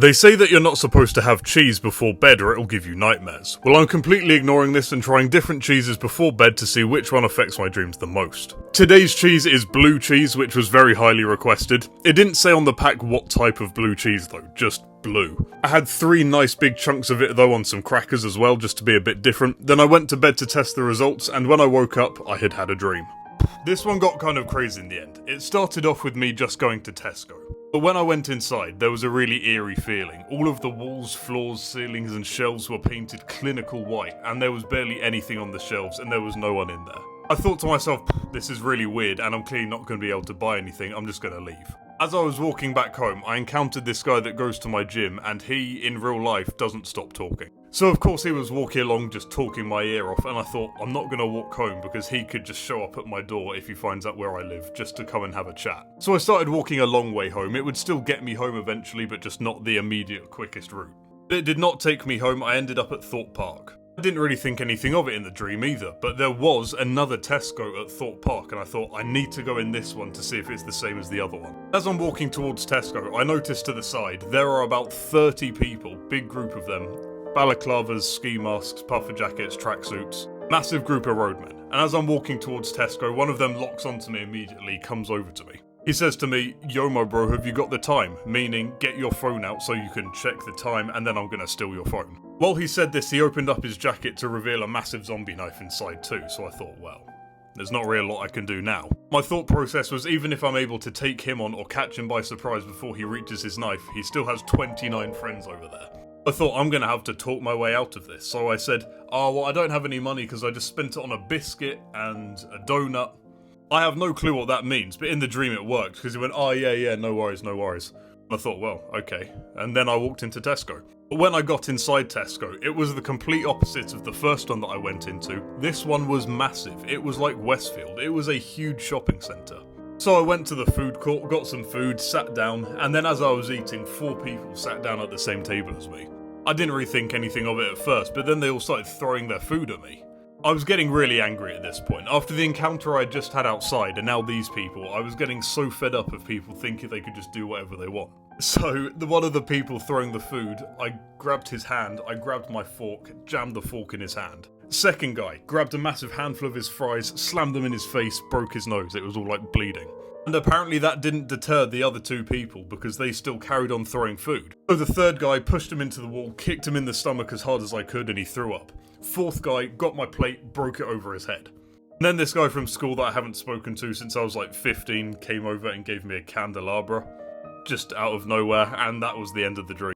They say that you're not supposed to have cheese before bed or it'll give you nightmares. Well, I'm completely ignoring this and trying different cheeses before bed to see which one affects my dreams the most. Today's cheese is blue cheese, which was very highly requested. It didn't say on the pack what type of blue cheese though, just blue. I had 3 nice big chunks of it though on some crackers as well, just to be a bit different. Then I went to bed to test the results, and when I woke up, I had had a dream. This one got kind of crazy in the end. It started off with me just going to Tesco. But when I went inside, there was a really eerie feeling. All of the walls, floors, ceilings and shelves were painted clinical white, and there was barely anything on the shelves and there was no one in there. I thought to myself, this is really weird and I'm clearly not going to be able to buy anything, I'm just going to leave. As I was walking back home, I encountered this guy that goes to my gym, and he, in real life, doesn't stop talking. So of course he was walking along just talking my ear off, and I thought, I'm not going to walk home because he could just show up at my door if he finds out where I live, just to come and have a chat. So I started walking a long way home. It would still get me home eventually, but just not the immediate quickest route. It did not take me home. I ended up at Thorpe Park. I didn't really think anything of it in the dream either, but there was another Tesco at Thorpe Park, and I thought, I need to go in this one to see if it's the same as the other one. As I'm walking towards Tesco, I noticed to the side, there are about 30 people, big group of them, balaclavas, ski masks, puffer jackets, tracksuits, massive group of roadmen. And as I'm walking towards Tesco, one of them locks onto me immediately, comes over to me. He says to me, "Yo, my bro, have you got the time?" Meaning, get your phone out so you can check the time and then I'm gonna steal your phone. While he said this, he opened up his jacket to reveal a massive zombie knife inside too, so I thought, well, there's not really a lot I can do now. My thought process was, even if I'm able to take him on or catch him by surprise before he reaches his knife, he still has 29 friends over there. I thought, I'm gonna have to talk my way out of this, so I said, well, I don't have any money because I just spent it on a biscuit and a donut. I have no clue what that means, but in the dream it worked, because he went, yeah, no worries. And I thought, well, okay. And then I walked into Tesco. But when I got inside Tesco, it was the complete opposite of the first one that I went into. This one was massive. It was like Westfield. It was a huge shopping centre. So I went to the food court, got some food, sat down, and then as I was eating, 4 people sat down at the same table as me. I didn't really think anything of it at first, but then they all started throwing their food at me. I was getting really angry at this point. After the encounter I just had outside, and now these people, I was getting so fed up of people thinking they could just do whatever they want. So, one of the people throwing the food, I grabbed his hand, I grabbed my fork, jammed the fork in his hand. Second guy, grabbed a massive handful of his fries, slammed them in his face, broke his nose, it was all like bleeding. And apparently that didn't deter the other 2 people, because they still carried on throwing food. So the third guy pushed him into the wall, kicked him in the stomach as hard as I could, and he threw up. Fourth guy got my plate, broke it over his head. And then this guy from school that I haven't spoken to since I was like 15 came over and gave me a candelabra, just out of nowhere, and that was the end of the dream.